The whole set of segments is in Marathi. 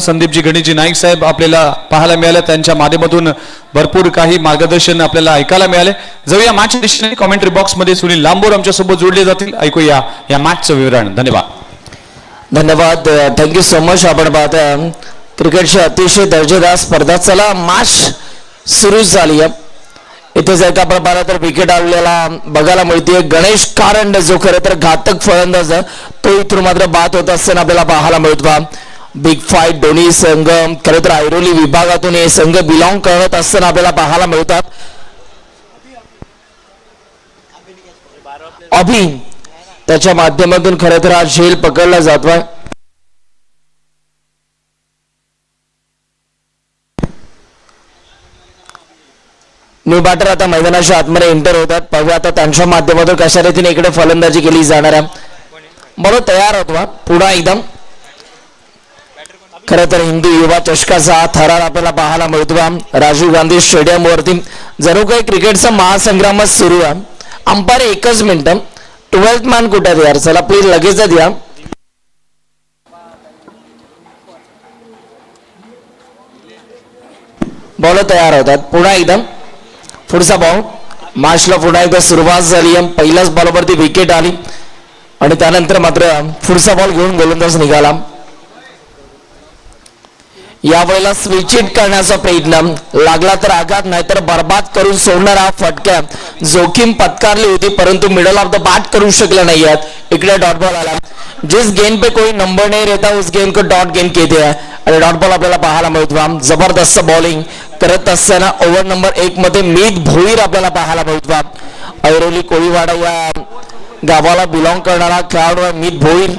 संदीपजी गणेशजी नाईक साहेब आपल्याला पाहायला मिळाले, त्यांच्या माध्यमातून भरपूर काही मार्गदर्शन आपल्याला ऐकायला मिळाले. जाऊया मॅच दिशेने. कमेंट्री बॉक्स मध्ये सुनील लांबोर आमच्या सोबत जोडले जातील. ऐकूया या मॅचचं विवरण. धन्यवाद. Thank you so much. आपण पाहता क्रिकेटची अतिशय दर्जेदार स्पर्धा. चला मॅच सुरू झाली आहे. इथे जर का आपण पाहिलं तर विकेट आलेला बघायला मिळते. गणेश कारंड जो खरं तर घातक फलंदाज तो इथून मात्र बाद होत असताना आपल्याला पाहायला मिळतो. बिग फाईट दोन्ही संघ खरं तर ऐरोली विभागातून हे संघ बिलॉंग करत असताना आपल्याला पाहायला मिळतात. अभि त्याच्या माध्यमातून खरं तर हा झेल पकडला जातोय. न्यू बॅटर आता मैदानाच्या आतमध्ये एंटर होतात. पाहूया आता त्यांच्या माध्यमातून कशा रीतीने इकडे फलंदाजी केली जाणार आहे. बरोबर तयार होतो पुन्हा एकदम. खरं तर हिंदू युवा चषकाचा हा थरार आपल्याला पाहायला मिळतो राजीव गांधी स्टेडियम वरती. जणू काही क्रिकेटचा महासंग्रामच सुरू आहे. अंपायर एकच मिनिट. 12th मॅन कुठे यार? चला प्लीज लगेच द्या. बॉल तयार होतात. पुन्हा एकदम पुढचा बॉल. मॅचला पुन्हा एकदा सुरुवात झाली. पहिल्याच बॉलवरती विकेट आली आणि त्यानंतर मात्र पुढचा बॉल घेऊन गोलंदाज निघाला. यावेळेला स्विच इट करण्याचा प्रयत्न. लागला तर आघात, नाहीतर बर्बाद करून सोडणारा फटका. जोखीम पत्कारली होती परंतु मिडल ऑफ द बॅट करू शकला नाही आहेत. इकडे डॉट बॉल आला. जिस गेंद पे कोई नंबर नहीं रहता उस गेंद को डॉट गेंद कहते हैं आणि डॉट बॉल आपल्याला पाहायला मिळतो. जबरदस्त बॉलिंग करत असताना ओव्हर नंबर 1 मध्ये मीत भोईर आपल्याला पाहायला मिळतो. ऐरोली कोळीवाडा या गावाला बिलॉंग करणारा खेळाडू आहे मीत भोईर.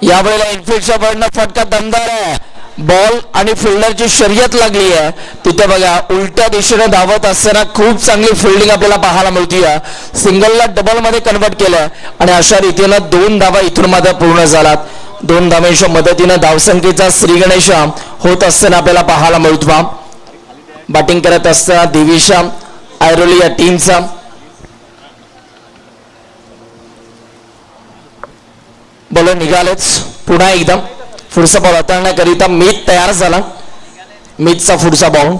यावेळेला इनफिल्डच्या वरनं फटका दमदार आहे. बॉल आणि फिल्डरची शर्यत लागली आहे. तिथे बघा उलट्या दिशेने धावत असताना खूप चांगली फिल्डिंग आपल्याला पाहायला मिळते. सिंगलला डबल मध्ये कन्वर्ट केलं आणि अशा रीतीनं 2 धावा इथून मात्र पूर्ण झालात. 2 धावांच्या मदतीनं धावसंख्येचा श्रीगणेश होत असताना आपल्याला पाहायला मिळतो. बॅटिंग करत असताना दिविशा ऐरोली या टीमचा. बॉलर निघालेच. पुन्हा एकदम पुढचा बॉल हाताळण्याकरिता मीत तयार झाला. मीतचा पुढचा बॉल.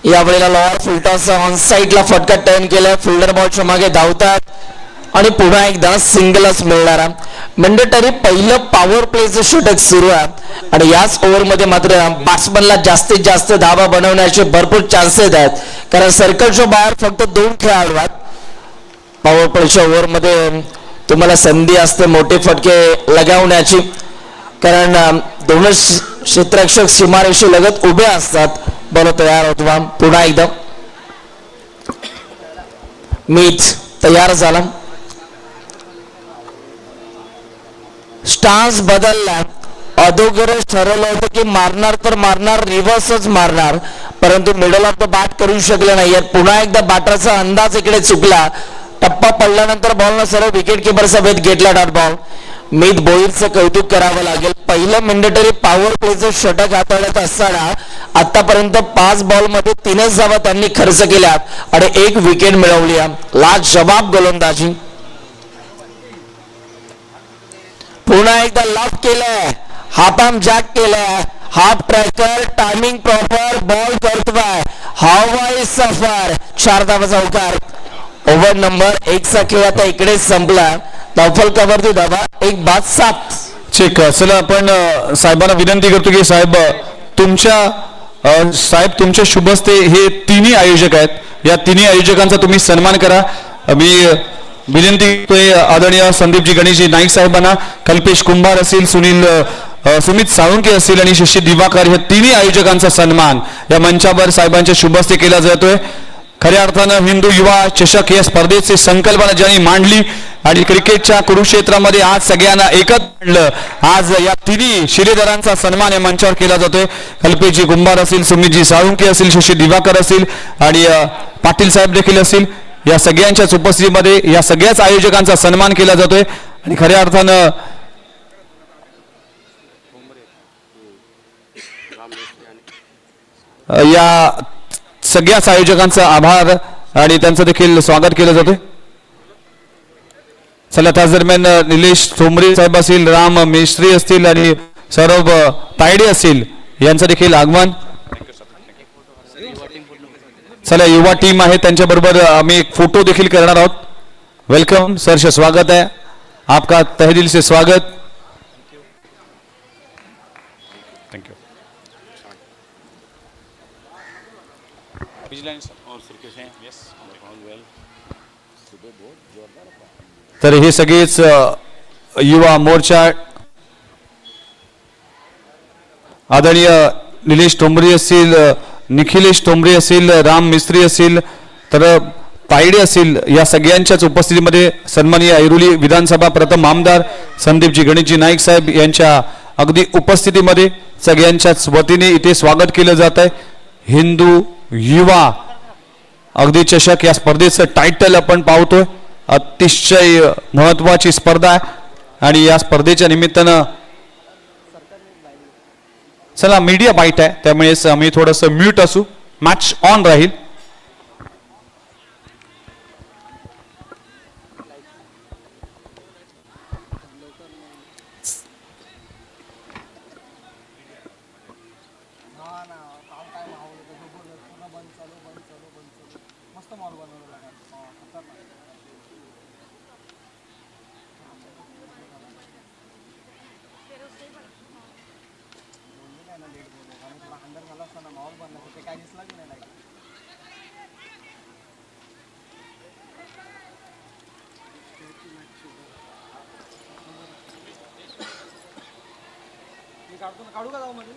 यावेळेला लॉअर फुलटॉसचा ऑन साईडला फटका टर्न केला. फिल्डर बॉलच्या मागे धावतात आणि पुन्हा एकदा सिंगलच मिळणारा. मंडेटरी पहिलं पॉवर प्लेचं षटक सुरू आहे आणि याच ओव्हरमध्ये मात्र बॅट्समनला जास्तीत जास्त धावा बनवण्याचे भरपूर चान्सेस आहेत. कारण सर्कलच्या बाहेर फक्त 2 खेळाडू आहेत. पॉवर प्लेच्या ओव्हरमध्ये तुम्हाला संधी असते मोठे फटके लगावण्याची. कारण दोन्ही क्षेत्ररक्षक सीमारेषे लगत उभे असतात. बॉल तयार होतो. पुन्हा एकदा मीच तयार झाला. स्टान्स बदलला. अगोदरच ठरवलं होतं की मारणार तर मारणार, रिव्हर्सच मारणार, परंतु मिडल ऑफ द बॅट करू शकले नाही. पुन्हा एकदा बॅटरचा अंदाज इकडे चुकला. टप्पा पडल्यानंतर बॉलनं सर्व विकेट किपरचा वेध घेतला. Dot ball. मीत भोईरचं कौतुक करावं लागेल. पहिलं मंडेटरी पॉवर प्लेचं षटक हाताळत असताना आतापर्यंत 5 बॉलमध्ये 3च धावा त्यांनी खर्च केल्यात आणि 1 विकेट मिळवली. लाजवाब गोलंदाजी. पुन्हा एकदा लॉक केलंय. हाफ आर्म जॅक केलंय. Half tracker timing proper. Ball करतोय. हवाई सफर. 4 धावाचा उकार. ओव्हर नंबर 1 चा खेळ आता इकडेच संपला. धावफल कवरती धावा 1 बाद 7. चेक. चला आपण साहेबांना विनंती करतो की साहेब तुमच्या शुभस्ते हे तिन्ही आयोजक आहेत. या तिन्ही आयोजकांचा तुम्ही सन्मान करा. मी विनंती करतोय आदरणीय संदीपजी गणेशजी नाईक साहेबांना. कल्पेश कुंभार असेल, सुमित साळुंके असेल आणि शशी दिवाकर या तिन्ही आयोजकांचा सन्मान या मंचावर साहेबांच्या शुभस्ते केला जातोय. खऱ्या अर्थानं हिंदू युवा चषक या स्पर्धेची संकल्पना ज्यांनी मांडली आणि क्रिकेटच्या कुरुक्षेत्रामध्ये आज सगळ्यांना एकत्र आणलं. आज या तिन्ही शिलेदारांचा सन्मान या मंचावर केला जातोय. कल्पेशजी कुंभार असेल, सुमितजी साळुंके असेल, शशी दिवाकर असेल आणि पाटील साहेब देखील असतील. या सगळ्यांच्याच उपस्थितीमध्ये या सगळ्याच आयोजकांचा सन्मान केला जातोय आणि खऱ्या अर्थानं या सगळ्याच आयोजकांचा आभार आणि त्यांचं देखील स्वागत केलं जाते. चला त्याच दरम्यान निलेश ठोंबरे साहेब असतील, राम मेश्री असतील आणि सौरभ तायडे असतील यांचं देखील आगमन. चला युवा टीम आहे त्यांच्याबरोबर आम्ही एक फोटो देखील करणार आहोत. वेलकम सरश स्वागत है आपका, तहे दिल से स्वागत. थँक्यू. तर हे सगळेच युवा मोर्चा आदरणीय निलेश ठोंबरे असतील, निखिलेश ठोंबरे असतील, राम मिस्त्री असतील, तर तायडे असतील, या सगळ्यांच्याच उपस्थितीमध्ये सन्माननीय ऐरोली विधानसभा प्रथम आमदार संदीपजी गणेशजी नाईक साहेब यांच्या अगदी उपस्थितीमध्ये सगळ्यांच्याच वतीने इथे स्वागत केलं जात आहे. हिंदू युवा अगदी चषक या स्पर्धेचं टायटल आपण पाहतोय. अतिशय महत्वाची स्पर्धा आहे आणि या स्पर्धेच्या निमित्तानं चला मीडिया बाईट आहे त्यामुळे आम्ही थोडंसं म्यूट असू. मॅच ऑन राहील. काढू का जाऊ मध्ये.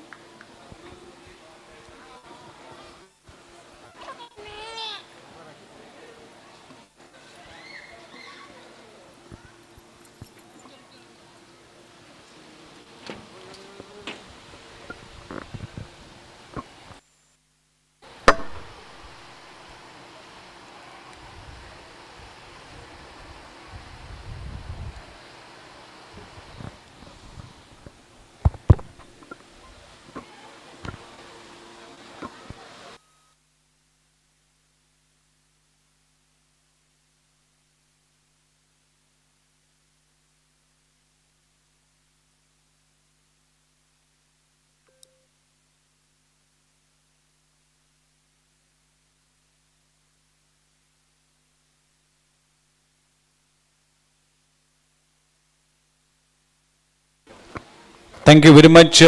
Thank you very much.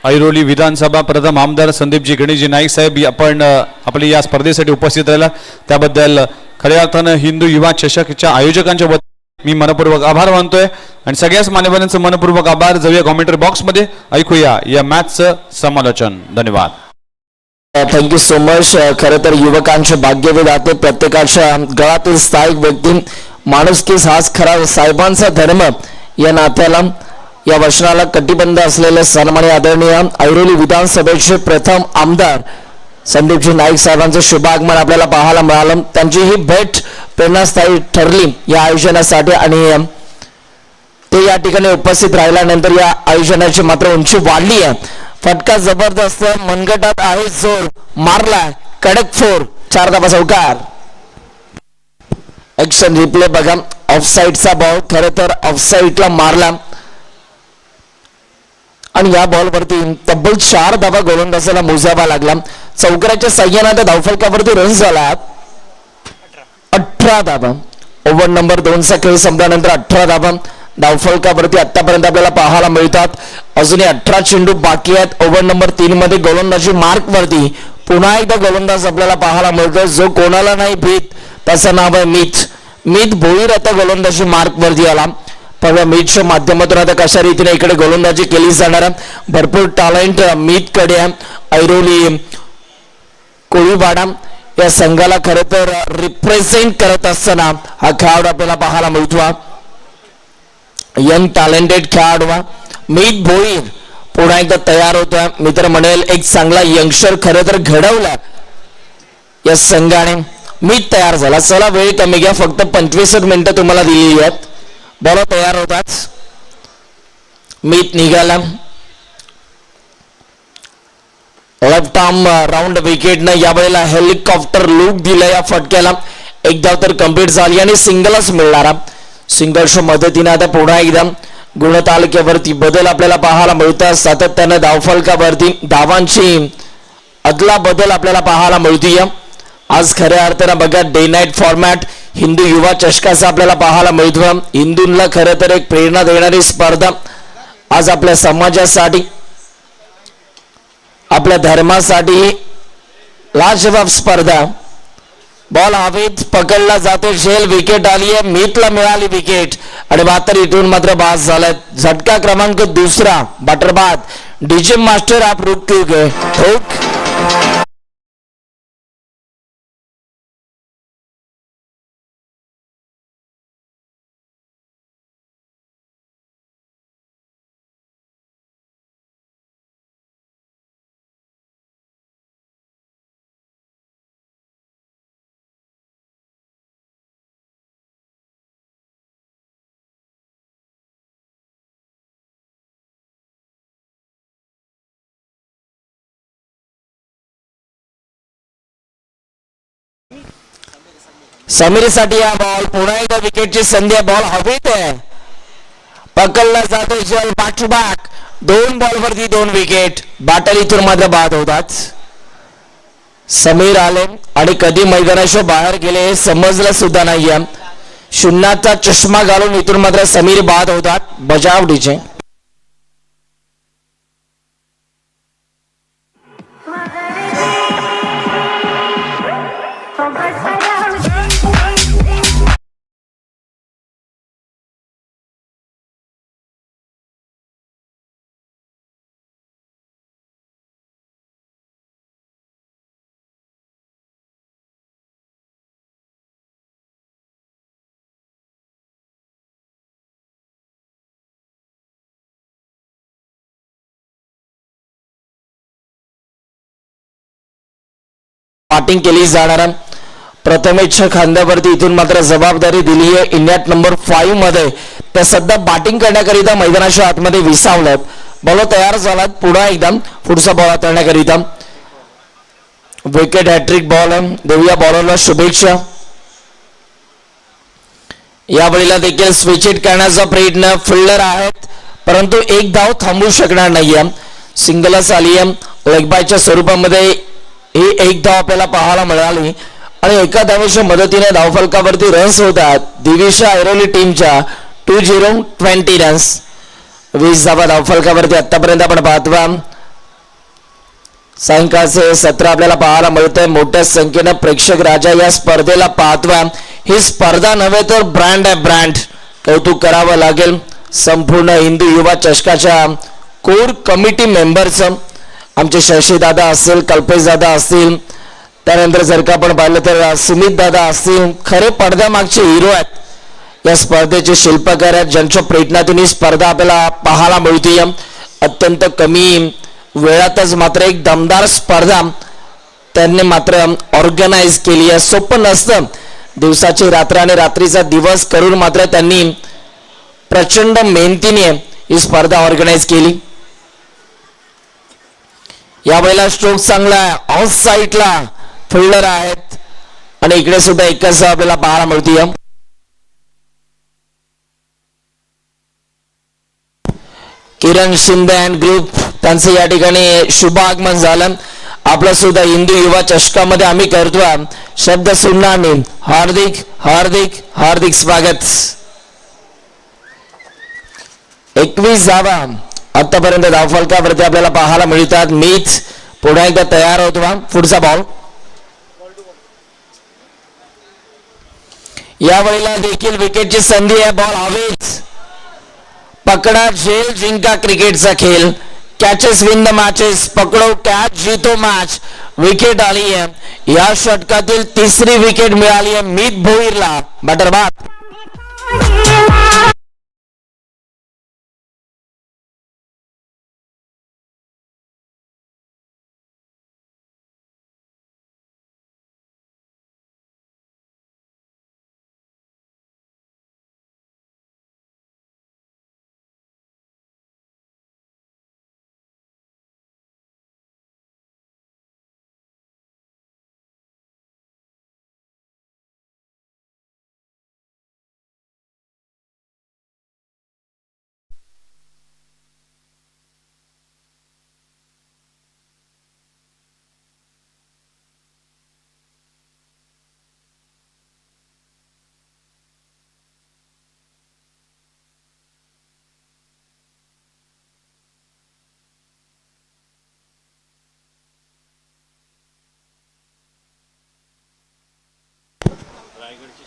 ऐरोली विधानसभा प्रथम आमदार संदीपजी गणेशजी नाईक साहेब आपण आपली या स्पर्धेसाठी उपस्थित राहिला त्याबद्दल खऱ्या अर्थानं हिंदू युवा चषकच्या आयोजकांच्या वतीने मी मनपूर्वक आभार मानतोय आणि सगळ्याच मान्यवरांचं मनपूर्वक आभार. जाऊया कॉमेंटरी बॉक्समध्ये ऐकूया या मॅचचं समालोचन. धन्यवाद. Thank you so much. खरं तर युवकांचे भाग्यविधाते, प्रत्येकाच्या गळातील स्थायिक व्यक्ती, माणुसकीच हाच खरा साहेबांचा धर्म या नात्याला या वचनाला कटिबंध असलेले सन्माननीय आदरणीय ऐरोली विधानसभेचे प्रथम आमदार संदीपजी नाईक साहेबांचं शुभ आगमन आपल्याला पाहायला मिळालं. त्यांची ही भेट प्रेरणास्थायी ठरली या आयोजनासाठी आणि ते या ठिकाणी उपस्थित राहिल्यानंतर या आयोजनाची मात्र उंची वाढली आहे. फटका जबरदस्त, मनगटात आहे जोर, मारला कडक फोर, 4 धावा चौकार. ऍक्शन रिप्ले बघा. ऑफसाईडचा बॉल खरं तर ऑफसाईडला मारला आणि या बॉलवरती तब्बल 4 धावा गोलंदाजाला मोजावा लागला. चौकाराच्या साह्याने त्या धावफलकावरती रन झाला 18 धावा. ओव्हर नंबर 2 चा खेळ संपल्यानंतर 18 धावा धावफलकावरती आतापर्यंत आपल्याला पाहायला मिळतात. अजूनही 18 चेंडू बाकी आहेत. ओव्हर नंबर 3 मध्ये गोलंदाजी मार्क वरती पुन्हा एकदा गोलंदाज आपल्याला पाहायला मिळतो जो कोणाला नाही भीत. त्याचं नाव आहे मीत भोईर. आता गोलंदाजी मार्क वरती आला. पण मीतच्या माध्यमातून आता कशा रीतीने इकडे गोलंदाजी केली जाणार. भरपूर टॅलेंट मीतकडे. ऐरोली कोळीवाडा या संघाला खरं तर रिप्रेझेंट करत असताना हा खेळाडू आपल्याला पाहायला मिळतो. यंग टॅलेंटेड खेळाडू मीत भोईर पुन्हा एकदा तयार होतोय. मी तर म्हणेल एक चांगला यंगस्टर खरं तर घडवला या संघाने. मीत तयार झाला. चला वेळ कमी घ्या, फक्त 25 मिनिटं तुम्हाला दिलेली आहेत. बॉल तयार होतात. मीत निघाला. लेफ्ट आर्म राऊंड विकेटनं यावेळेला हेलिकॉप्टर लूक दिला या फटक्याला. एक धाव तर कंप्लीट झाली आणि सिंगलच मिळणारा. सिंगल्सच्या मदतीने आता पुन्हा एकदा गुणतालिकेवरती बदल आपल्याला पाहायला मिळतात. सातत्यानं धावफलकावरती धावांची अदला बदल आपल्याला पाहायला मिळतीय. आज खऱ्या अर्थानं बघा डे नाईट फॉर्मॅट हिंदू युवा चषकाचा आपल्याला पाहायला मिळतो. हिंदूंना खरं तर एक प्रेरणा देणारी स्पर्धा आज आपल्या समाजासाठी आपल्या धर्मासाठी लाजवाब स्पर्धा. बॉल हवेत पकडला जातो, झेल विकेट आली आहे, मीतला मिळाली विकेट आणि मात्र इथून मात्र बाद झालाय. झटका क्रमांक दुसरा बटरबाद. डीजे मास्टर आप रुक क्यों गए? हुक समीरसाठी हा बॉल. पुन्हा एकदा विकेटची संधी आहे. बॉल हवेत आहे, पकडला जातो झेल बॅक टू बॅक. 2 बॉलवरती 2 विकेट. बाटल इथून मात्र बाद होतात. समीर आले आणि कधी मैदानाच्या बाहेर गेले हे समजलं सुद्धा नाहीये. शून्याचा चष्मा घालून इथून मात्र समीर बाद होतात. बजाव डीजे. बॅटिंग केली जाणार. प्रथमेशच्या खांद्यावरती इथून मात्र जबाबदारी दिली आहे. इंडियात नंबर 5 मध्ये त्या सध्या बॅटिंग करण्याकरिता मैदानाच्या आतमध्ये विसावल्यात. बॉल तयार झालात. पुन्हा एकदा पुढचा बॉल हाताळण्याकरिता विकेट हॅट्रिक बॉल. देऊया बॉलरला शुभेच्छा. यावेळेला देखील स्विच हिट करण्याचा प्रयत्न फिल्डर आहेत, परंतु एक धाव थांबू शकणार नाहीये. सिंगलच आली आहे. लेग बायच्या स्वरूपामध्ये ही एक धाव आपल्याला पाहायला मिळाली आणि एका धावेच्या मदतीने धावफलकावरती रन्स होतात दिविशा ऐरोली टीमच्या 2020 रन्स. 20 धावा धावफलकावरती आतापर्यंत आपण पाहतोय. सायंकाळचे सत्र आपल्याला पाहायला मिळतंय. मोठ्या संख्येनं प्रेक्षक राजा या स्पर्धेला पाहतोय. ही स्पर्धा नव्हे तर ब्रँड आहे, ब्रँड. कौतुक करावं लागेल संपूर्ण हिंदू युवा चषकाच्या कोर कमिटी मेंबरचं. आमचे शशी दादा असतील, कल्पेश दादा असतील, त्यानंतर जर का आपण पाहिलं तर सुमित दादा असतील, खरे पडद्यामागचे हिरो आहेत. या स्पर्धेचे शिल्पकार आहेत, ज्यांच्या प्रयत्नातून ही स्पर्धा आपल्याला पाहायला मिळते. अत्यंत कमी वेळातच मात्र एक दमदार स्पर्धा त्यांनी मात्र ऑर्गनाइज केली आहे. सोपं नसतं. दिवसाची रात्र आणि रात्रीचा दिवस करून मात्र त्यांनी प्रचंड मेहनतीने ही स्पर्धा ऑर्गनाइज केली. यावेळेला स्ट्रोक चांगला आहे. ऑफ साईडला फिल्डर आहेत आणि इकडे सुद्धा एकच आपल्याला पाहायला मिळते. किरण शिंदे अँड ग्रुप त्यांचं या ठिकाणी शुभ आगमन झालं. आपलं सुद्धा हिंदू युवा चषकामध्ये आम्ही करतोय. शब्द सुनणार नाही. हार्दिक हार्दिक हार्दिक स्वागत. 21 धावा आतापर्यंत धावफलकावरती आपल्याला पाहायला मिळतात. मीच पुन्हा एकदा तयार होतो. पुढचा बॉल. यावेळेला देखील विकेटची संधी आहे. बॉल हवेच, पकडा झेल जिंका क्रिकेटचा खेळ. Catches win the matches. पकडो कॅच जीतो मॅच. विकेट आली आहे. या षटकातील 3री विकेट मिळाली आहे मीत भोईरला. बटरबाद.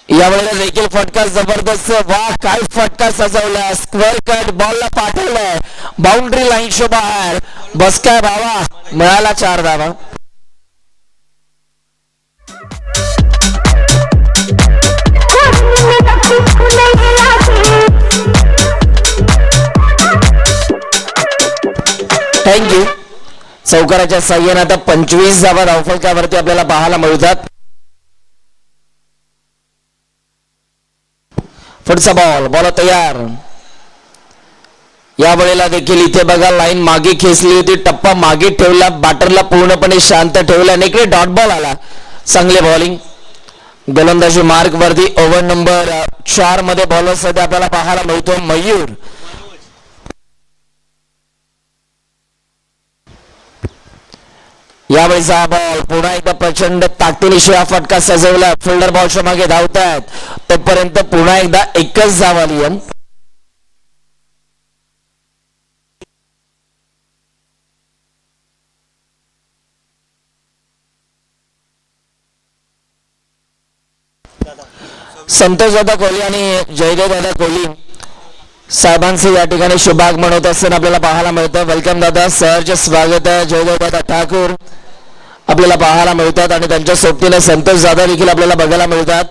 यावेळेला देखील फटका जबरदस्त, वा काय फटका सजवला, स्क्वेअर कट बॉलला पाठवलाय बाउंड्री लाईनच्या बाहेर. बस काय बाबा, मिळाला 4 धावा. थँक्यू. चौकाराच्या साह्याने आता 25 धावा धावफलकावरती आपल्याला पाहायला मिळतात. पुढचा बॉल तयार. या वेळेला देखील इथे बघा लाईन मागे खेचली होती, टप्पा मागे ठेवला, बॅटरला पूर्णपणे शांत ठेवला आणि इकडे डॉट बॉल आला. चांगले बॉलिंग, गोलंदाजी मार्क वरती. ओव्हर नंबर 4 मध्ये बॉलर सध्या आपल्याला पाहायला मिळतो मयूर. यावेळेचा हा बॉल पुन्हा एकदा प्रचंड ताकदीनिशी हा फटका सजवला. फिल्डर बॉलच्या मागे धावतायत, तोपर्यंत पुन्हा एकदा एकच धाव आली. संतोष दादा कोहली आणि जयदेव दादा कोहली साहेबांचे या ठिकाणी शुभागमन होत असताना आपल्याला पाहायला मिळतं. वेलकम दादा, सहर्ष स्वागत आहे. जयदेव दादा ठाकूर आपल्याला पाहायला मिळतात आणि त्यांच्या सोबतीने संतोष दादा देखील आपल्याला बघायला मिळतात.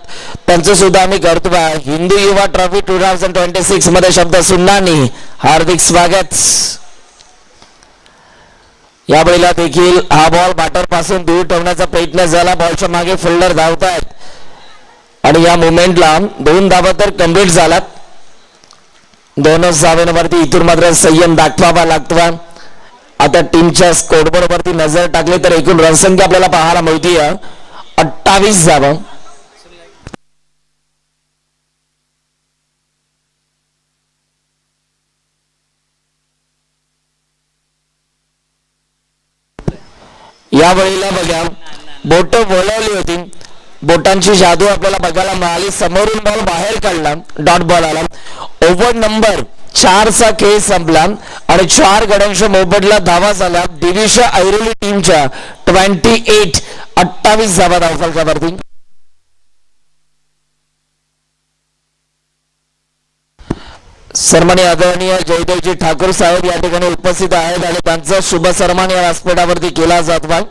त्यांचं सुद्धा आम्ही कर्तव्य हिंदू युवा ट्रॉफी 2026 मध्ये शब्द सुन्नानी हार्दिक स्वागत. यावेळेला देखील हा बॉल बॅटर पासून दूर ठेवण्याचा प्रयत्न झाला. बॉलच्या मागे फिल्डर धावतायत आणि या मुवमेंटला 2 धावा तर कंप्लीट झालात. 2च धावांवरती इथून मात्र संयम दाखवावा लागतो. आता टीमच्या स्कोरबोर्ड वरती नजर टाकली तर एकूण रनसंख्या आपल्याला पाहायला मिळते 28 धावा. यावेळेला बघा बोट वळवली होती, बोटांची जादू आपल्याला बघायला मिळाली. समोरून बॉल बाहेर काढला, डॉट बॉल आला. ओव्हर नंबर 4 चा खेळ संपला आणि 4 गड्यांच्या मोबदला धावा झाल्या. दिविशा ऐरोली टीमच्या 28 धावा धावफलकावरती. सन्माननीय आदरणीय जयदेवजी ठाकूर साहेब या ठिकाणी उपस्थित आहेत आणि त्यांचा शुभ सन्मान या व्यासपीठावरती केला जात आहे.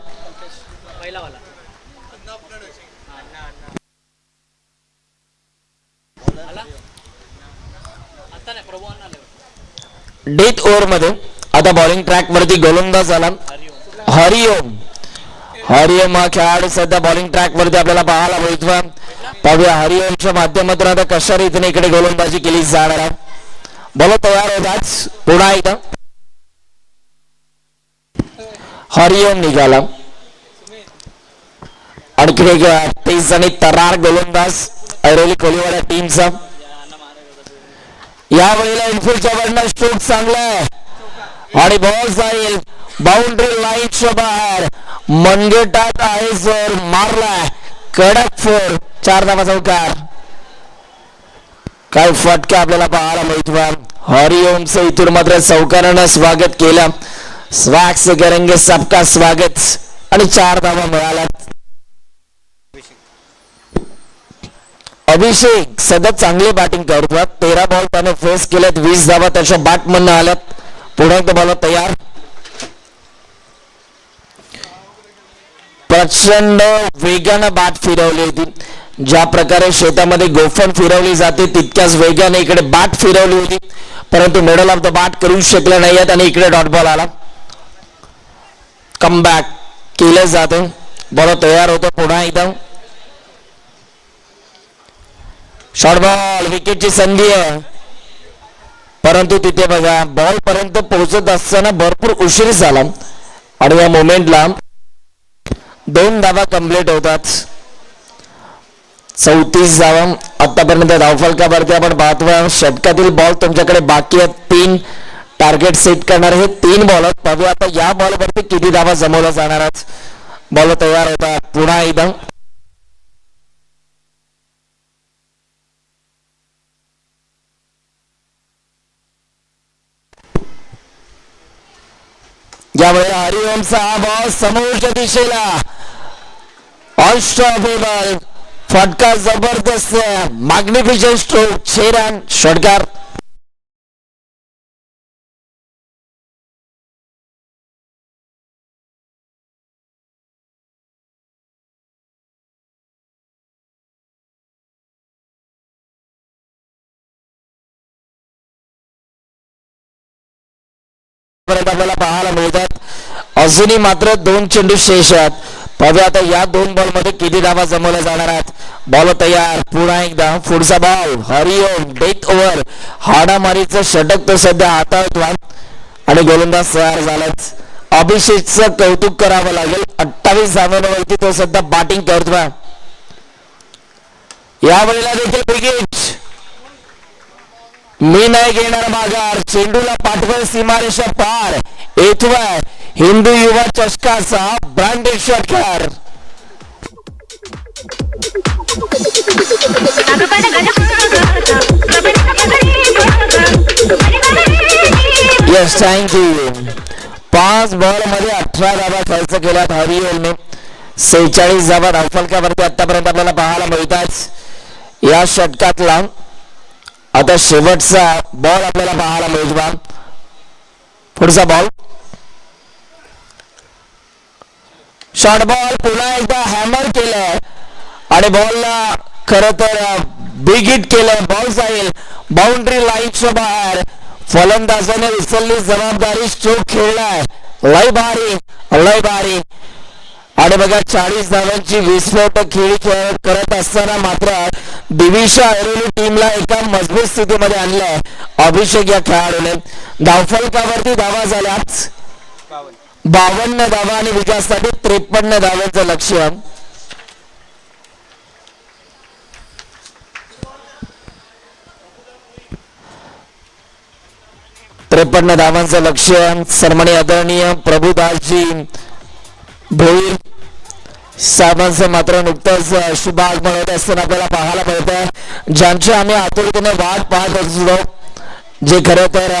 डेथ ओव्हर मध्ये आता बॉलिंग ट्रॅक वरती गोलंदाज आला हरिओम. हरिओम हा खेळाडू सध्या बॉलिंग ट्रॅक वरती आपल्याला पाहायला मिळतो. पाहूया हरिओमच्या माध्यमातून आता कशा रीतीने इकडे गोलंदाजी केली जाणार आहे. बॉल तयार होताच पुन्हा एकदा हरिओम निघाला. आणखी एक 30 आणि तरार गोलंदाज ऐरोली कोलीवाडा टीमचा. यावेळेला इनफिल्डच्या वरनं स्ट्रोक चांगला आहे आणि बॉल जाईल बाउंड्री लाईनच्या बाहेर. मनगटात आहे जोर मारलाय, कडक 4. 4 धावा चौकार. काय फटका आपल्याला पाहायला मिळतो. हरिओमचं इथून मात्र चौकारानं स्वागत केलं. स्वॅग से करेंगे सबका स्वागत आणि 4 धावा मिळाल्या. अभिषेक सध्या चांगली बॅटिंग करतात. 13 बॉल त्याने फेस केलेत, 20 धावा त्याच्या बॅट मधून आल्यात. पुढे एकदा बॉल तयार. प्रचंड वेगानं बॅट फिरवली होती. ज्या प्रकारे शेतामध्ये गोफण फिरवली जाते तितक्याच वेगाने इकडे बॅट फिरवली होती, परंतु मिडल ऑफ द बॅट करू शकले नाहीत आणि इकडे डॉट बॉल आला. कमबॅक केले जाते. बॉल तयार होतो पुन्हा एकदा. शॉर्ट बॉल, विकेटची संधी आहे, परंतु तिथे बघा बॉल पर्यंत पोहोचत असताना भरपूर उशीर झाला आणि या मोमेंटला 2 धावा कंप्लीट होतात. 34 धावा आतापर्यंत धावफलकावरती आपण पाहतोय. षटकातील बॉल तुमच्याकडे बाकी आहेत. 3 टार्गेट सेट करणारे हे 3 बॉलर. पाहूया आता या बॉलवरती किती धावा जमवल्या जाणार आहेत. बॉल तयार होतात पुन्हा एकदा. यावेळी हरिओमचा हा बॉल समोरच्या दिशेला अनस्टॉपेबल फटका जबरदस्त मॅग्निफिशंट स्ट्रोक 6 रन षटकार. आपल्याला पाहायला मिळतात. अजूनही मात्र 2 चेंडू शेष आहेत. पाहूया आता या 2 बॉल मध्ये किती धावा जमवल्या जाणार आहेत. बॉल तयार. पुन्हा एकदा पुढचा बॉल. हरिओम डेथ ओव्हर. हाडामारीचं षटक तो सध्या हाताळतोय आणि गोलंदाज तयार झालाच. अभिषेकचं कौतुक करावं लागेल. 28 धावांवरती तो सध्या बॅटिंग करतोय. यावेळेला देखील विकेट. मी नाही घेणार माघार. चेंडूला पाठवल सीमारेषा पार. येतोय हिंदू युवा चषकाचा ब्रँडेड षटकार. Yes thank you. 5 बॉल मध्ये 18 धावा खर्च केल्यात हरिओलने. 46 धावा धावफलकावरती आतापर्यंत आपल्याला पाहायला मिळतात या षटकातला. आता शेवटचा बॉल आपल्याला पाहायला मिळतो. पुढचा बॉल. Short ball. पुन्हा एकदा हॅमर केलंय आणि बॉलला खरं तर बिग हिट केलंय. बॉल जाईल बाउंड्री लाईनच्या बाहेर. फलंदाजाने उचलली जबाबदारी. स्ट्रोक खेळलाय. लय भारी लय भारी. आणि बघा 40 धावांची विस्फोटक खेळी करत असताना मात्र दिविशा ऐरोली टीमला एका मजबूत स्थितीमध्ये आणलंय अभिषेक या खेळाडूने. धावफलकावरती धावा झाल्यात 52 धावा आणि विजयासाठी 53 धावांचं लक्ष्य. त्रेपन्न धावांचं लक्ष्य. सन्माननीय आदरणीय प्रभुदासजी भोईर साहेबांचं मात्र नुकतंच शुभ आगमन होत असताना आपल्याला पाहायला मिळतंय. ज्यांची आम्ही आतुरतेने वाट पाहत असतो. जे खरं तर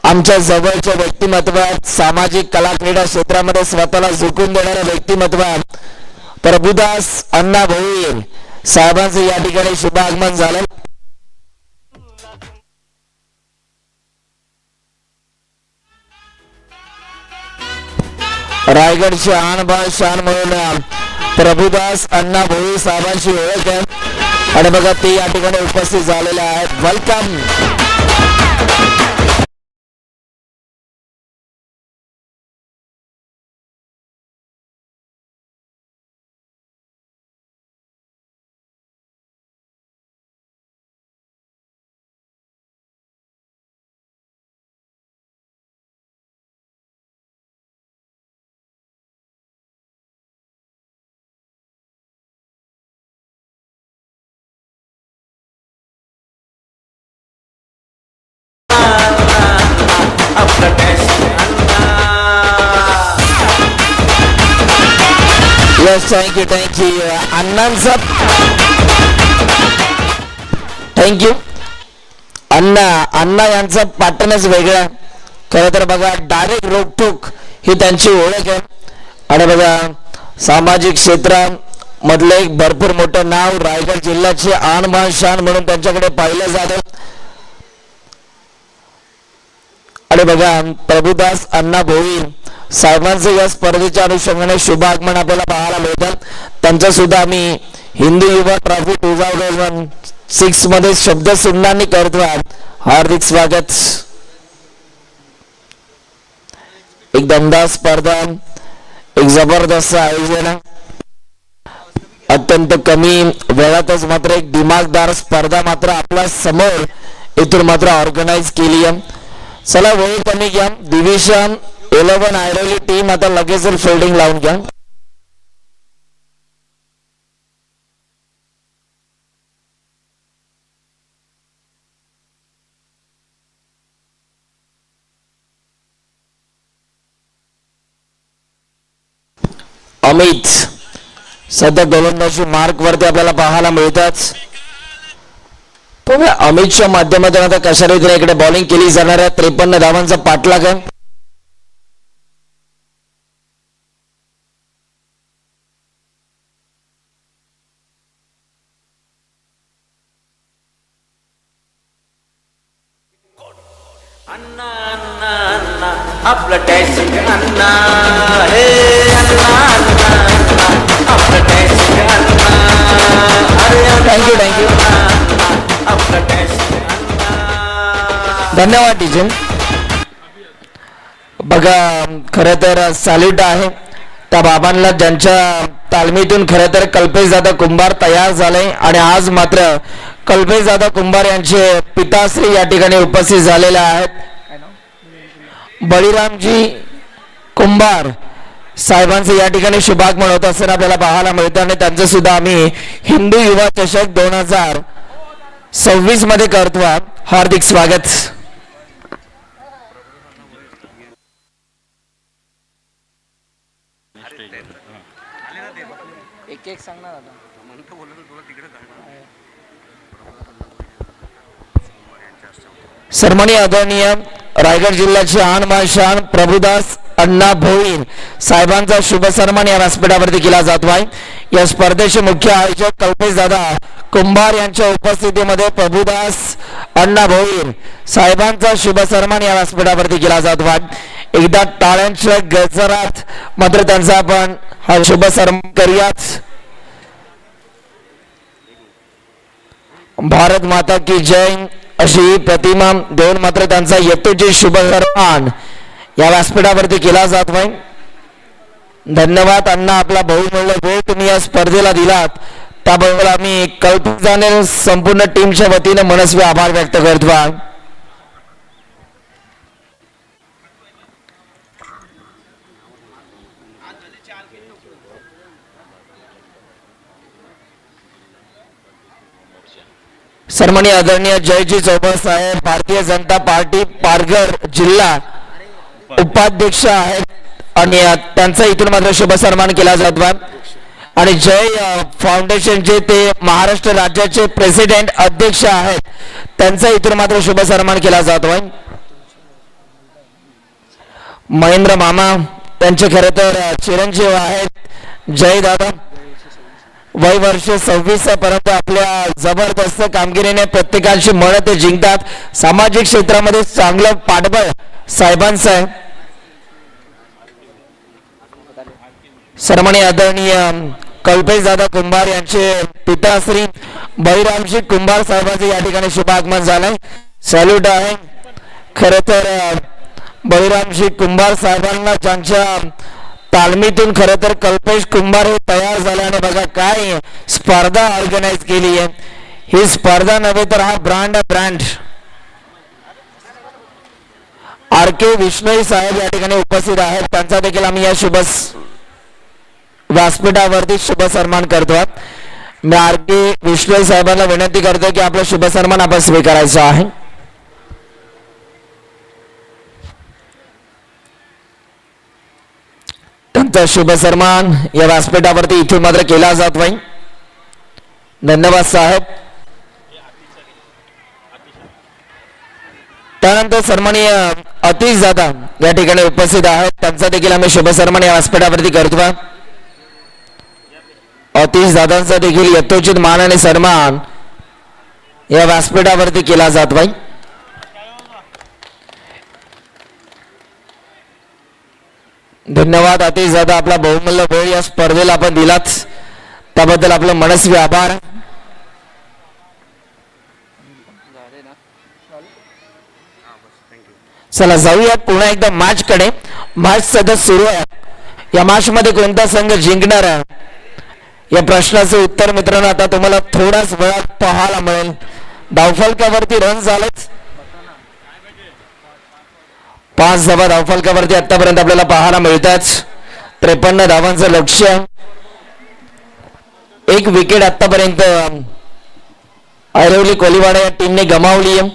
आमच्या जवळच्या व्यक्तिमत्व आहेत. सामाजिक कला क्रीडा क्षेत्रामध्ये स्वतःला झुकून देणारे व्यक्तिमत्व आहेत. प्रभुदास अण्णा भोईर साहेबांचं या ठिकाणी शुभ आगमन झालं. रायगडची आणबाण शान म्हणून प्रभुदास अण्णा भोईर साहेबांची ओळख आहे आणि बघा ते या ठिकाणी उपस्थित झालेले आहेत. वेलकम. थँक्यू थँक्यू अण्णांचा थँक्यू. अण्णा यांचं पॅटर्नच वेगळा. खरं तर बघा डायरेक्ट रोखोक ही त्यांची ओळख आहे आणि बघा सामाजिक क्षेत्रामधलं एक भरपूर मोठं नाव. रायगड जिल्ह्याची आणबाण शान म्हणून त्यांच्याकडे पाहिलं जातं. आणि बघा प्रभुदास अण्णा भोईर साहेबांचं या स्पर्धेच्या अनुषंगाने शुभ आगमन आपल्याला पाहायला मिळतात. त्यांचं सुद्धा आम्ही हिंदू युवा ट्रॉफी 2006 मध्ये शब्द सुमनांनी करतोय. हार्दिक स्वागत. एक दमदार स्पर्धा. एक जबरदस्त आयोजन. अत्यंत कमी वेळातच मात्र एक दिमागदार स्पर्धा मात्र आपल्या समोर इथून मात्र ऑर्गनाइज केली आहे. चला वेळ कमी घ्या. दिविशा 11 ऐरोली टीम आता लगेच फिल्डिंग लावून घ्या. अमित सध्या गोलंदाजी मार्क वरती आपल्याला पाहायला मिळतात. अमितच्या माध्यमातून आता कशा रीतीने इकडे बॉलिंग केली जाणार आहे. 53 धावांचा पाठलाग आहे. अण्णा अण्णा अण्णा आपलं टॅसिंग अण्णा हे अण्णा अण्णा अण्णा आपलं टॅसिंग अण्णा अरे थँक्यू थँक्यू आपलं टॅसिंग अण्णा. धन्यवाद डीजे. बघा खरं तर सॅल्यूट आहे त्या बाबांना ज्यांच्या तालमीतून खरं तर कल्पेश दादा कुंभार तयार झाले आणि आज मात्र कल्पेश दादा कुंभार यांचे पिताश्री या ठिकाणी उपस्थित झालेले आहेत. बळीरामजी कुंभार साहेबांचे या ठिकाणी शुभागमन होत असताना आपल्याला पाहायला मिळतं आणि त्यांचं सुद्धा आम्ही हिंदू युवा चषक 2026 मध्ये करतो. हार्दिक स्वागत. एक एक सांगणार आता. सन्माननीय आदरणीय रायगड जिल्ह्याचे आन मान शान प्रभुदास अण्णा भोईर साहेबांचा शुभ सन्मान या व्यासपीठावरती केला जातो आहे. या स्पर्धेचे मुख्य आयोजक कल्पेश दादा कुंभार यांच्या उपस्थितीमध्ये प्रभुदास अण्णा भोईर साहेबांचा शुभ सन्मान या व्यासपीठावरती केला जातो आहे. एकदा टाळ्यांच्या गजरात मात्र त्यांचा आपण हा शुभ सन्मान करूयात. भारत माता की जय अशी प्रतिमा देऊन मात्र त्यांचा यथोचित शुभ सन्मान या व्यासपीठावरती केला जात आहे. धन्यवाद अण्णा, आपला बहुमूल्य वेळ तुम्ही या स्पर्धेला दिलात त्याबद्दल आम्ही कल्पना संपूर्ण टीमच्या वतीने मनस्वी आभार व्यक्त करतो. सन्माननीय आदरणीय जयजी चौबे साहेब भारतीय जनता पार्टी पारघर जिल्हा उपाध्यक्ष आहेत आणि त्यांचा इथून मात्र शुभ सन्मान केला जातो. आणि जय फाउंडेशनचे ते महाराष्ट्र राज्याचे प्रेसिडेंट अध्यक्ष आहेत त्यांचा इथून मात्र शुभ सन्मान केला जातो. महेंद्र मामा त्यांचे खरे तर चिरंजीव आहेत जय दादा. वय वर्ष 26 पर्यंत आपल्या जबरदस्त कामगिरीने प्रत्येकाची मन ते जिंकतात. सामाजिक क्षेत्रामध्ये चांगलं पाठबळ साहेबांचं आहे. सन्माननीय आदरणीय कल्पेश दादा कुंभार यांचे पिता श्री बळीरामजी कुंभार साहेबांचे या ठिकाणी शुभ आगमन झालंय. सॅल्यूट आहे. खरं तर बळीरामजी कुंभार साहेबांना ज्यांच्या तालमीतून खरं तर कल्पेश कुंभार हे तयार झाले आणि बघा काय स्पर्धा ऑर्गनाइज केली आहे. ही स्पर्धा नव्हे तर हा ब्रँड आर के विष्णोई साहेब या ठिकाणी उपस्थित आहेत. त्यांचा देखील आम्ही या शुभ व्यासपीठावरती शुभ सन्मान करतो. मी आर के विष्णोई साहेबांना विनंती करतो की आपला शुभ सन्मान आपण स्वीकारायचा आहे. त्यांचा शुभ सन्मान या व्यासपीठावरती इथून मात्र केला जात नाही. धन्यवाद साहेब. त्यानंतर सन्माननीय अतिश दादा या ठिकाणी उपस्थित आहेत. त्यांचा देखील आम्ही शुभ सन्मान या व्यासपीठावरती करतो. अतिश दादांचा देखील यथोचित मान आणि सन्मान या व्यासपीठावरती केला जात नाही. धन्यवाद अतिश दादा, आपला बहुमूल्य वेळ या स्पर्धेला आपण दिलात त्याबद्दल आपलं मनस्वी आभार. चला जाऊयात पुन्हा एकदा मॅच कडे. मॅच सध्या सुरू आहे. या मॅच मध्ये कोणता संघ जिंकणार आहे या प्रश्नाचे उत्तर मित्रांनो आता तुम्हाला थोड्याच वेळात पाहायला मिळेल. धावफलकावरती रन झालेच 5 धावा धावफलकावरती आतापर्यंत आपल्याला पाहायला मिळतात. 53 धावांचं लक्ष्य. 1 विकेट आतापर्यंत ऐरोली कोलीवाडा या टीमने गमावली आहे.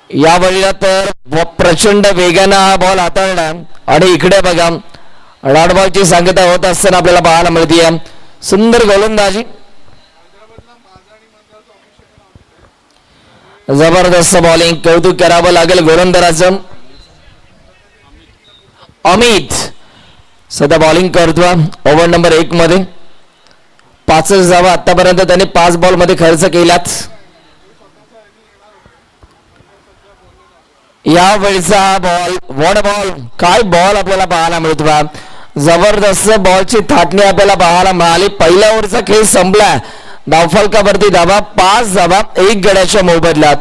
यावेळेला तर प्रचंड वेगानं हा बॉल हाताळला आणि इकडे बघा राडबॉलची सांगता होत असताना आपल्याला पाहायला मिळते. सुंदर गोलंदाजी, जबरदस्त बॉलिंग, कौतुक करावं लागेल गोलंदाजाचं. अमित सध्या बॉलिंग करतो ओव्हर नंबर 1 मध्ये. 5 धावा आतापर्यंत त्याने 5 बॉल मध्ये खर्च केल्यात. या वेळचा हा बॉल वॉट बॉल, काय बॉल आपल्याला पाहायला मिळतो बा. जबरदस्त बॉलची थाटणी आपल्याला पाहायला मिळाली. पहिल्या ओव्हरचा खेळ संपला. धावफलकावरती धावा 5 धावा 1 गड्याच्या मोबदल्यात.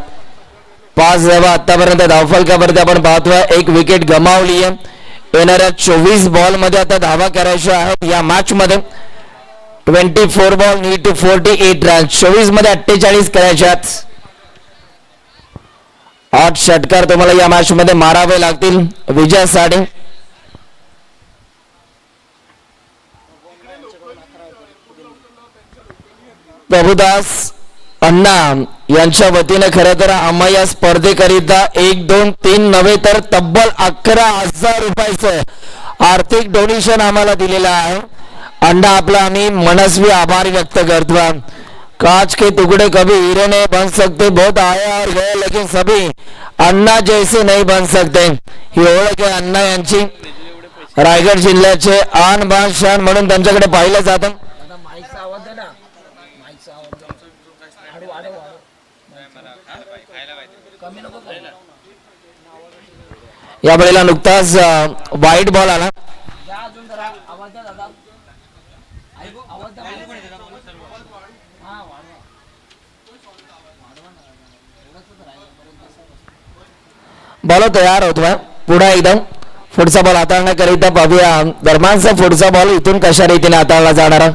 5 धावा आतापर्यंत धावफलकावरती आपण पाहतोय. 1 विकेट गमावली आहे. येणाऱ्या 24 बॉल मध्ये आता धावा करायच्या आहेत या मॅच मध्ये. 24 बॉल नीड टू 48 रन. 24 मध्ये 48 करायच्यात. 8 षटकार तुम्हाला या मॅच मध्ये मारावे लागतील विजयासाठी. प्रभुदास अण्णा यांच्या वतीने खरं तर आम्हा या स्पर्धेकरिता 1 2 3 नव्हे तर तब्बल 11,000 रुपयाचं आर्थिक डोनेशन आम्हाला दिलेलं आहे. अण्णा आपला आम्ही मनस्वी आभार व्यक्त करतो. कांच के टुकड़े कभी हीरे नहीं बन सकते, बहुत आया और गए लेकिन सभी अण्णा जैसे नहीं बन सकते. ही ओळख आहे अण्णा यांची. रायगड जिल्ह्याचे आन बान शान म्हणून त्यांच्याकडे पाहिलं जातं. या वेळेला नुकताच वाईट बॉल आला. बॉल तयार होतोय. पुढे एकदम पुढचा बॉल हाताळण्याकरिता पाहूया दरम्यानचा पुढचा बॉल इथून कशा रीतीने हाताळला जाणार.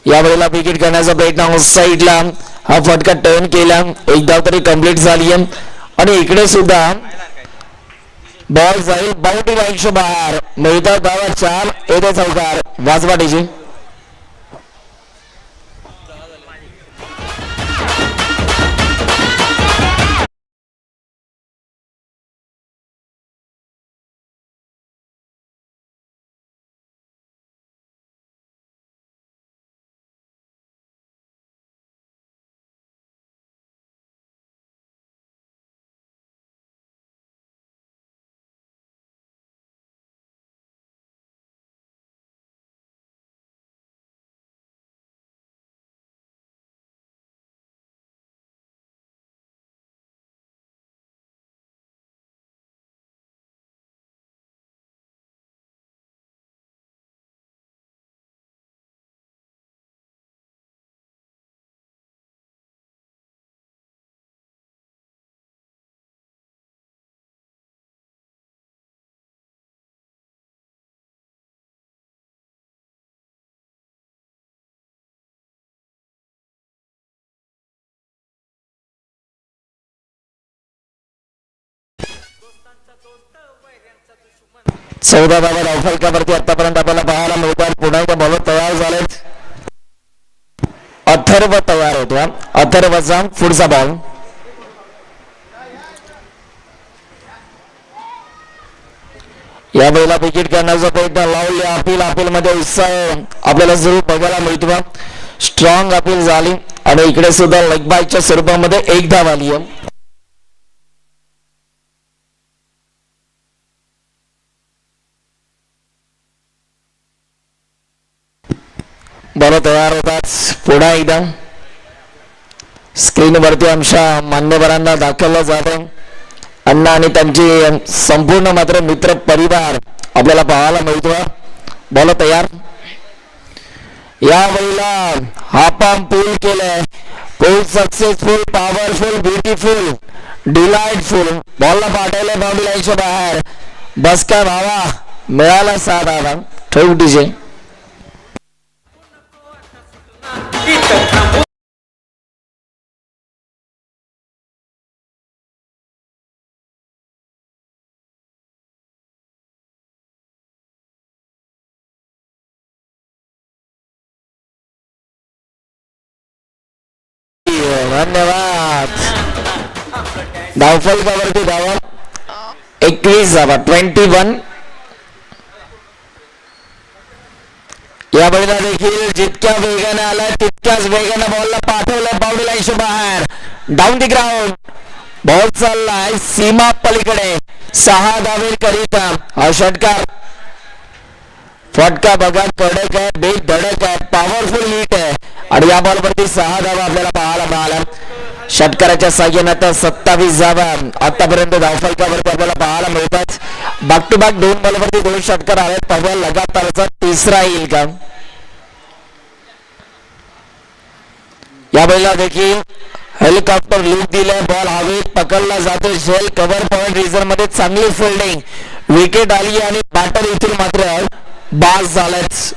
या वेळेला विकेट करण्याचा प्रयत्न साईडला हा फटका टर्न केला. 1 धाव तरी कंप्लीट झाली आहे. आणि इकडे सुद्धा बॉल जाईल बाउंड्री लाईनच्या बाहेर. मिळतात धावा 4. येते चौकार वाजवाटीची. चौदा धावा धावफलकावरती आतापर्यंत आपल्याला पाहायला मिळतात. पुन्हा एकदा बॉलर तयार झालेत. अथर्व तयार होतो. अथर्वचा पुढचा बॉल. या वेळेला विकेट करण्याचा प्रयत्न लावले. अपील मध्ये उत्साह आपल्याला जरूर बघायला मिळतो. स्ट्रॉंग अपील झाली आणि इकडे सुद्धा लेग बायच्या स्वरूपामध्ये 1 धाव आली आहे. बॉल तयार होतात. पुन्हा एकदा स्क्रीनवरती आमच्या मान्यवरांना दाखवलं जातं. अण्णा आणि त्यांची संपूर्ण मात्र मित्र परिवार आपल्याला पाहायला मिळतो. बॉल तयार. या वेळेला हा पंप पूल केलाय. पूल सक्सेसफुल, पॉवरफुल, ब्युटिफुल, डिलाइटफुल. बॉलला पाठवलं बाउंड्री लाईनच्या बाहेर. बस का भावा मिळाला 7 धावा. ठेवू डीजे. धन्यवाद. धावफलकावरती धावा 21 धावा 21. या बळीला देखील जितक्या वेगाने आला तितक्याच वेगाने बॉलला पाठवलं बाउंड्री लाईनच्या बाहेर. Down the ground. बॉल चाललाय सीमा पलीकडे. 6 धावे करिता हा षटकार. फटका बघा कडक आहे, बेट धडक आहे, पॉवरफुल हिट आहे आणि या बॉलवरती 6 धावा आपल्याला पाहायला मिळाल्या. षटकाराच्या साह्याने आता 27 धावा आतापर्यंत धावफलकावरती आपल्याला पाहायला मिळतात. बॅक टू बॅक 2 बॉलवरती 2 षटकार आहेत. पाहूया लगातारचा तिसरा येईल का. या वेळेला देखील हेलिकॉप्टर लूक दिलाय. बॉल हवेत पकडला जातो. शेल कव्हर पॉइंट रिझन मध्ये चांगली फिल्डिंग, विकेट आली आणि बॅटर इथून मात्र बास झालाच.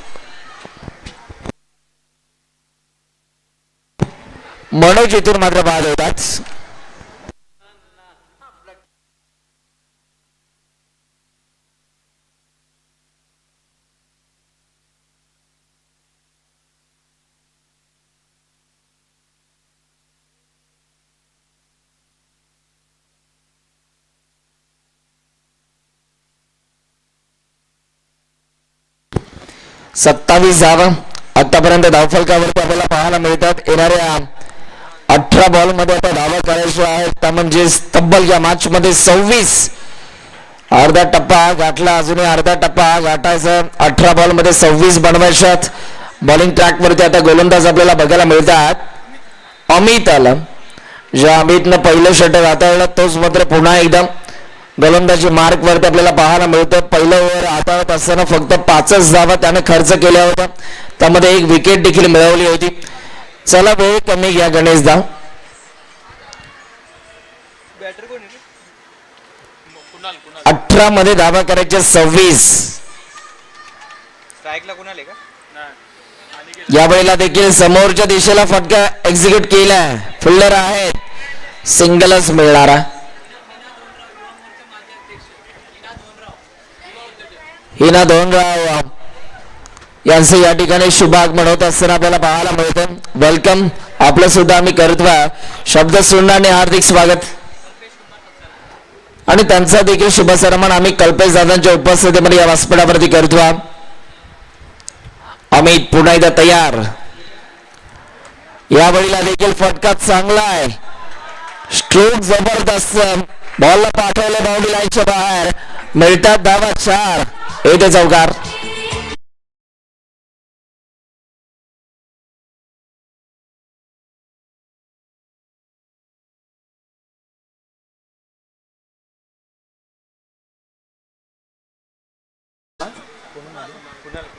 मनोज इथून मात्र बाद होतात. सत्तावीस धावा आतापर्यंत धावफलकावरती आपल्याला पाहायला मिळतात. येणाऱ्या 18 बॉल मध्ये आता धावा करायच्या आहेत. त्या म्हणजे तब्बल या मॅच मध्ये 26. अर्धा टप्पा गाठला, अजूनही अर्धा टप्पा गाठायचा. 18 बॉल मध्ये 26 बनवायच्यात. बॉलिंग ट्रॅक वरती आता गोलंदाज आपल्याला बघायला मिळतात. अमित आला, ज्या अमितनं पहिलं षटक हाताळलं तोच मात्र पुन्हा एकदा गोलंदाजी मार्क वरती आपल्याला पाहायला मिळतं. पहिलं ओव्हर हाताळत असताना फक्त 5च धावा त्याने खर्च केल्या होत्या. त्यामध्ये 1 विकेट देखील मिळवली होती. चला वेळ कमी घ्या गणेश दा. 18 मध्ये धावा करायचे 26. या वेळेला देखील समोरच्या दिशेला फटका एक्झिक्यूट केलाय. फिल्डर आहेत, सिंगलच मिळणारा. हिना धोनराव यांचं या ठिकाणी शुभागमन होत असताना आपल्याला पाहायला मिळतं. वेलकम आपलं सुद्धा आम्ही करतो. शब्द सुनणाने हार्दिक स्वागत आणि त्यांचा देखील शुभ सन्मान आम्ही कल्पेश दादांच्या उपस्थितीमध्ये या व्यासपीठावरती करतो. अमित पुन्हा एकदा तयार. यावेळीला देखील फटका चांगला आहे, स्ट्रोक जबरदस्त. बॉलला पाठवलं बाउंड्री लाईनच्या बाहेर. मिळतात धावा 4. येते चौकार.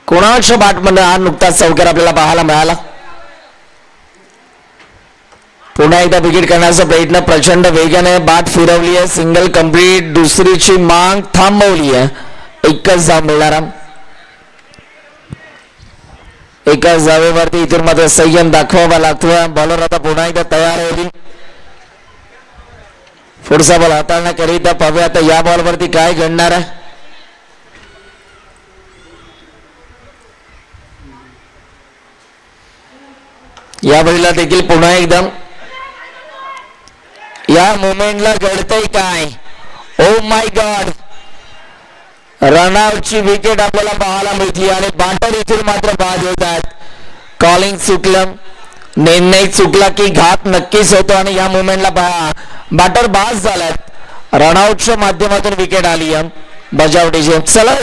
कोणाच्या बॅटमध्ये हा नुकताच चौकार आपल्याला पाहायला मिळाला. पुन्हा एकदा विकेट करण्याचा प्रयत्न प्रचंड वेगाने बॅट फिरवली आहे. Single complete. दुसरीची मांग थांबवली आहे. एकच धाव मिळणारा. एकाच धावेवरती इथून मात्र संयम दाखवावा लागतो. बॉलर आता पुन्हा एकदा तयार होईल पुढचा बॉल हाताळण्याकरिता. पाहूया आता या बॉलवरती काय घडणार आहे. यावेळेला देखील पुन्हा एकदा या मोमेंटला घडतंय काय. Oh my God. रनआउटची विकेट आपल्याला पाहायला मिळते आणि बॅटर इथून मात्र बाद होतात. कॉलिंग चुकलं, निर्णय चुकला की घात नक्कीच होतो आणि या मोमेंटला बॅटर बाद झालात. रनआउटच्या माध्यमातून विकेट आली बजावटीची. चला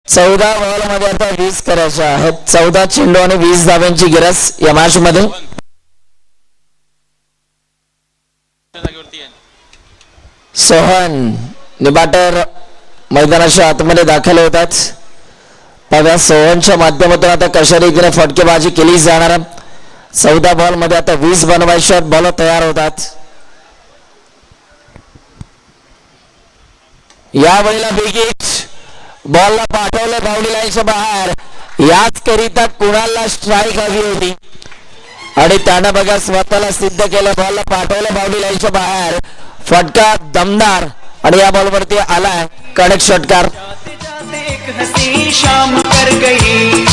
चौदा बॉल मध्ये आता 20 करायच्या आहेत. 14 चेंडू आणि 20 धाव्यांची गिरस या मॅच मध्ये. सोहन निबाटर मैदानाच्या आतमध्ये दाखल होतात. पव्या सोहनच्या माध्यमातून आता कशा रीतीने फटकेबाजी केली जाणार. 14 बॉल मध्ये आता 20 बनवाय शॉट बॉल तयार होतात. यावेळेला बिग हिट बॉलला पाठवलं बाउंड्री लाईनच्या बाहेर. याच करिता कुणाला स्ट्राईक हवी होती आणि त्यानं बघा स्वतःला सिद्ध केलं. बॉलला पाठवलं बाउंड्री लाईनच्या बाहेर. फटका दमदार आणि या बॉलवरती आलाय कडक षटकार. एक हसी शाम कर गई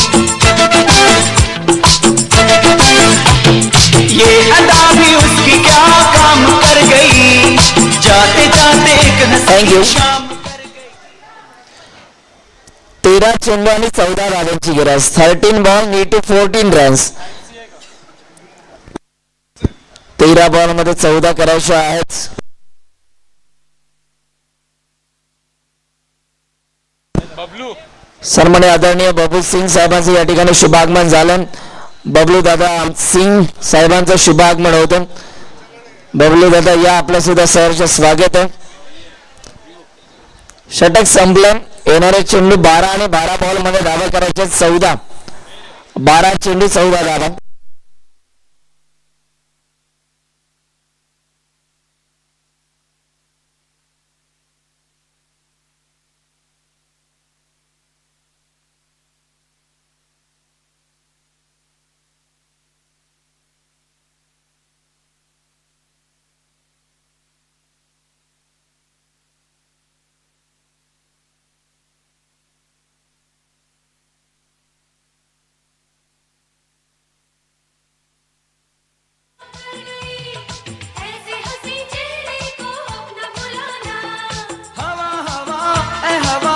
ये अदा भी उसकी क्या काम कर गई जाते जाते एक Thank you. हसी शाम कर गई. 13 चेंडू आणि 14 धावांची गरज. 13 ball need to 14 runs. 13 ball मध्ये 14 करायचे आहेत. सन्माननीय आदरणीय बबलू सिंग साहेबांचं या ठिकाणी शुभागमन झालं. बबलू दादा सिंग साहेबांचं शुभागमन होतं. बबलू दादा या आपलं सुद्धा सहर्ष स्वागत आहे. षटक संपलं. येणारे चेंडू 12 आणि 12 बॉल मध्ये धावा करायचे 14. 12 चेंडू 14 धावा. ऐसे हंसी चेहरे को अपना बुलाना. हवा हवा ए हवा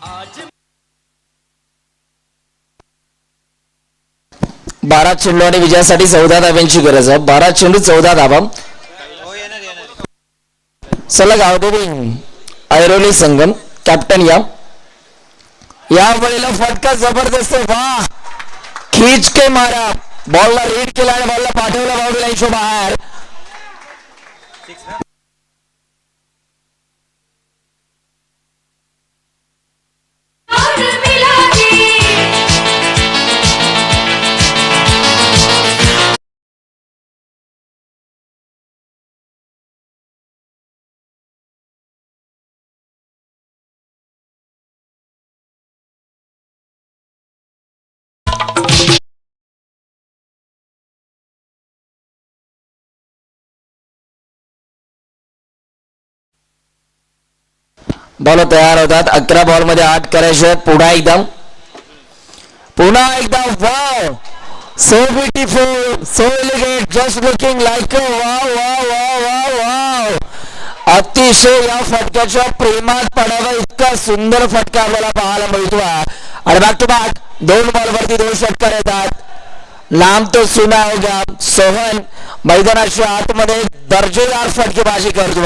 आज 12 चेंडू आणि विजयासाठी 14 धाव्यांची गरज आहे. 12 चेंडू 14 धावा. सलग आउटगोइंग ऐरोली संगम कॅप्टन या वेळेला फटका जबरदस्त. वा खीच के मारा. बॉलला रीड केला आणि बॉलला पाठवला बाउंड्री लाईनच्या बाहेर. और मिला के बॉल तयार होतात. 11 बॉल मध्ये 8 करायचे. पुन्हा एकदा wow so beautiful so elegant just looking like wow wow wow wow wow. अतिशय या फटक्याच्या प्रेमात पडावा इतका सुंदर फटका आपल्याला पाहायला मिळतो. आणि बॅक टू बॅक 2 बॉल वरती 2 षटकार येतात. नाम तो सुना होगा. सोहन मैदानाच्या आतमध्ये दर्जेदार फटकेबाजी करतो.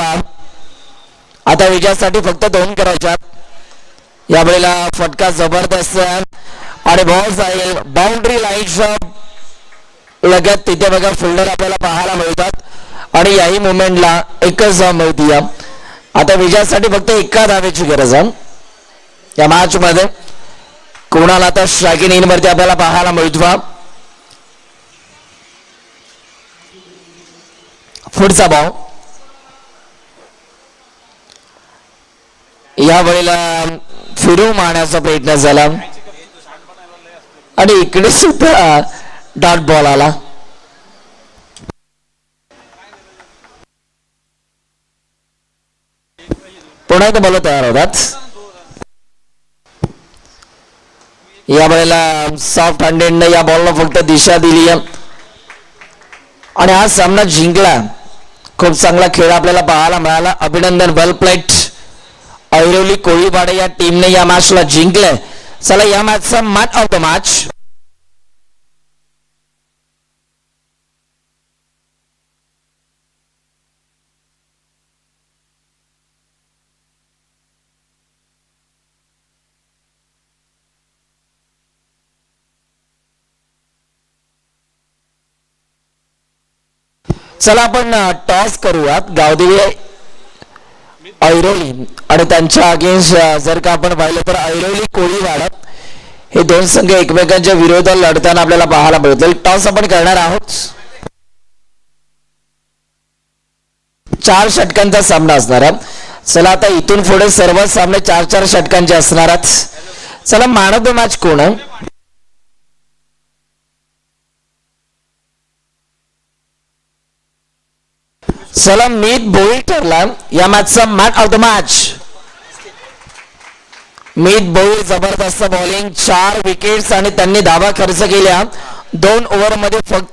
आता विजयासाठी फक्त 2 करायच्यात. यावेळेला फटका जबरदस्त आणि बॉल जाईल बाउंड्री लाईनच्या लगत. तिथे बघा फिल्डर आपल्याला पाहायला मिळतात आणि याही मुवमेंटला एकच धाव मिळते. आता विजयासाठी फक्त 1 धावेची गरज आहे. या मॅच मध्ये कोणाला आता स्ट्रायकिंग इन वरती आपल्याला पाहायला मिळतो. पुढचा बॉल या वेळेला फिरू मारण्याचा प्रयत्न झाला आणि इकडे सुद्धा डॉट बॉल आला. पुन्हा एकदा बॉल तयार होतात. या वेळेला सॉफ्ट हँडेडने या बॉलला फक्त दिशा दिली आणि हा सामना जिंकला. खूप चांगला खेळ आपल्याला पाहायला मिळाला. अभिनंदन, वेल प्लेट. ऐरोली कोळीवाडा या टीमने या मॅचला जिंकलंय. चला या मॅचचा मॅन ऑफ द मॅच चला आपण टॉस करूयात. गावदेवी ऐरोली आणि त्यांच्या अगेन्स्ट जर का आपण पाहिलं तर ऐरोली कोळीवाडा हे दोन संघ एकमेकांच्या विरोधात लढताना आपल्याला पाहायला मिळतील. टॉस आपण करणार आहोत. 4 षटकांचा सामना असणार आहे. चला आता इथून पुढे सर्व सामने 4-4 षटकांचे असणार आहेत. चला मॅन ऑफ द मॅच कोण आहे? चला मीत भोईर ठरला या मॅचचा मॅन ऑफ द मॅच. मीत भोईर जबरदस्त बॉलिंग, 4 विकेट्स आणि त्यांनी धावा खर्च केल्या. 2 ओव्हरमध्ये फक्त